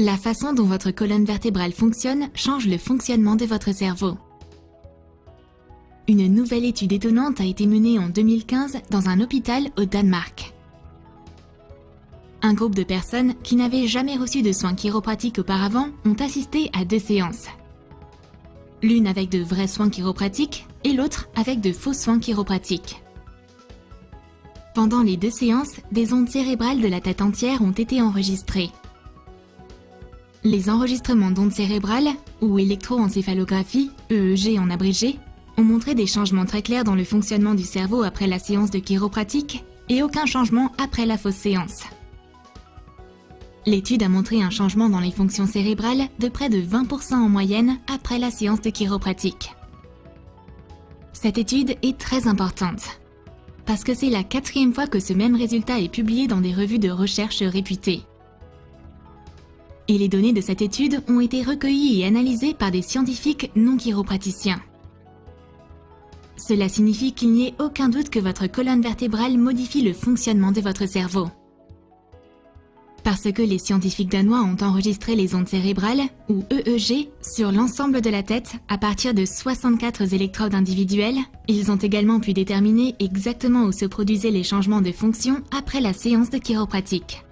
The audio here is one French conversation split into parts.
La façon dont votre colonne vertébrale fonctionne change le fonctionnement de votre cerveau. Une nouvelle étude étonnante a été menée en 2015 dans un hôpital au Danemark. Un groupe de personnes qui n'avaient jamais reçu de soins chiropratiques auparavant ont assisté à 2 séances. L'une avec de vrais soins chiropratiques et l'autre avec de faux soins chiropratiques. Pendant les 2 séances, des ondes cérébrales de la tête entière ont été enregistrées. Les enregistrements d'ondes cérébrales, ou électroencéphalographie, EEG en abrégé, ont montré des changements très clairs dans le fonctionnement du cerveau après la séance de chiropratique et aucun changement après la fausse séance. L'étude a montré un changement dans les fonctions cérébrales de près de 20% en moyenne après la séance de chiropratique. Cette étude est très importante, parce que c'est la 4e fois que ce même résultat est publié dans des revues de recherche réputées. Et les données de cette étude ont été recueillies et analysées par des scientifiques non chiropraticiens. Cela signifie qu'il n'y ait aucun doute que votre colonne vertébrale modifie le fonctionnement de votre cerveau. Parce que les scientifiques danois ont enregistré les ondes cérébrales, ou EEG, sur l'ensemble de la tête à partir de 64 électrodes individuelles, ils ont également pu déterminer exactement où se produisaient les changements de fonction après la séance de chiropratique.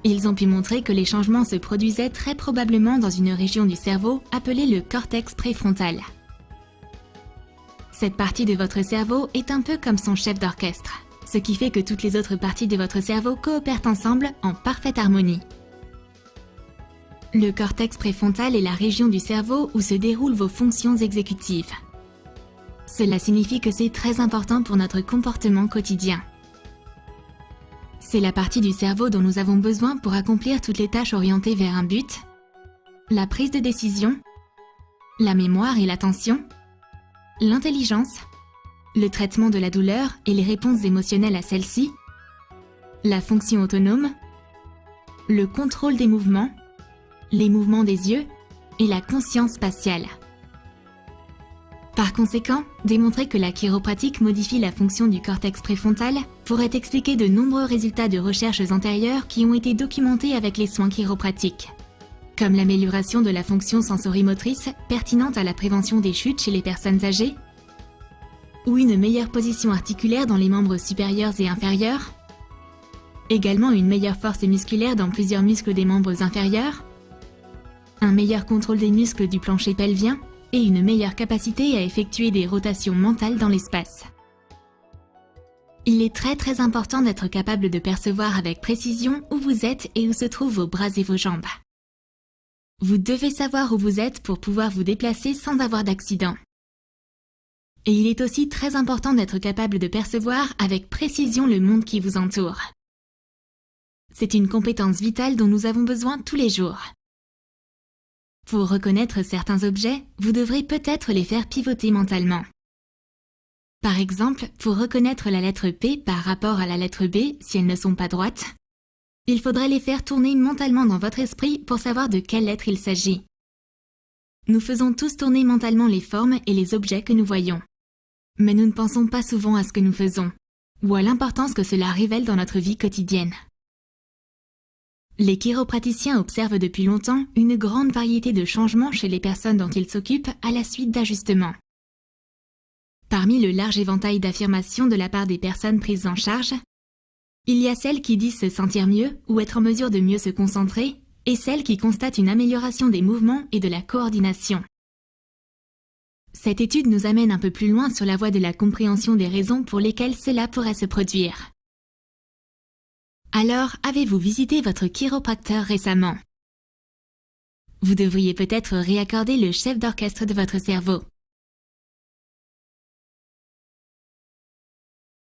Ils ont pu montrer que les changements se produisaient très probablement dans une région du cerveau appelée le cortex préfrontal. Cette partie de votre cerveau est un peu comme son chef d'orchestre, ce qui fait que toutes les autres parties de votre cerveau coopèrent ensemble en parfaite harmonie. Le cortex préfrontal est la région du cerveau où se déroulent vos fonctions exécutives. Cela signifie que c'est très important pour notre comportement quotidien. C'est la partie du cerveau dont nous avons besoin pour accomplir toutes les tâches orientées vers un but, la prise de décision, la mémoire et l'attention, l'intelligence, le traitement de la douleur et les réponses émotionnelles à celle-ci, la fonction autonome, le contrôle des mouvements, les mouvements des yeux et la conscience spatiale. Par conséquent, démontrer que la chiropratique modifie la fonction du cortex préfrontal pourrait expliquer de nombreux résultats de recherches antérieures qui ont été documentés avec les soins chiropratiques, comme l'amélioration de la fonction sensorimotrice pertinente à la prévention des chutes chez les personnes âgées, ou une meilleure position articulaire dans les membres supérieurs et inférieurs, également une meilleure force musculaire dans plusieurs muscles des membres inférieurs, un meilleur contrôle des muscles du plancher pelvien et une meilleure capacité à effectuer des rotations mentales dans l'espace. Il est très important d'être capable de percevoir avec précision où vous êtes et où se trouvent vos bras et vos jambes. Vous devez savoir où vous êtes pour pouvoir vous déplacer sans avoir d'accident. Et il est aussi très important d'être capable de percevoir avec précision le monde qui vous entoure. C'est une compétence vitale dont nous avons besoin tous les jours. Pour reconnaître certains objets, vous devrez peut-être les faire pivoter mentalement. Par exemple, pour reconnaître la lettre P par rapport à la lettre B si elles ne sont pas droites, il faudrait les faire tourner mentalement dans votre esprit pour savoir de quelle lettre il s'agit. Nous faisons tous tourner mentalement les formes et les objets que nous voyons. Mais nous ne pensons pas souvent à ce que nous faisons, ou à l'importance que cela révèle dans notre vie quotidienne. Les chiropraticiens observent depuis longtemps une grande variété de changements chez les personnes dont ils s'occupent à la suite d'ajustements. Parmi le large éventail d'affirmations de la part des personnes prises en charge, il y a celles qui disent se sentir mieux ou être en mesure de mieux se concentrer, et celles qui constatent une amélioration des mouvements et de la coordination. Cette étude nous amène un peu plus loin sur la voie de la compréhension des raisons pour lesquelles cela pourrait se produire. Alors, avez-vous visité votre chiropracteur récemment? Vous devriez peut-être réaccorder le chef d'orchestre de votre cerveau.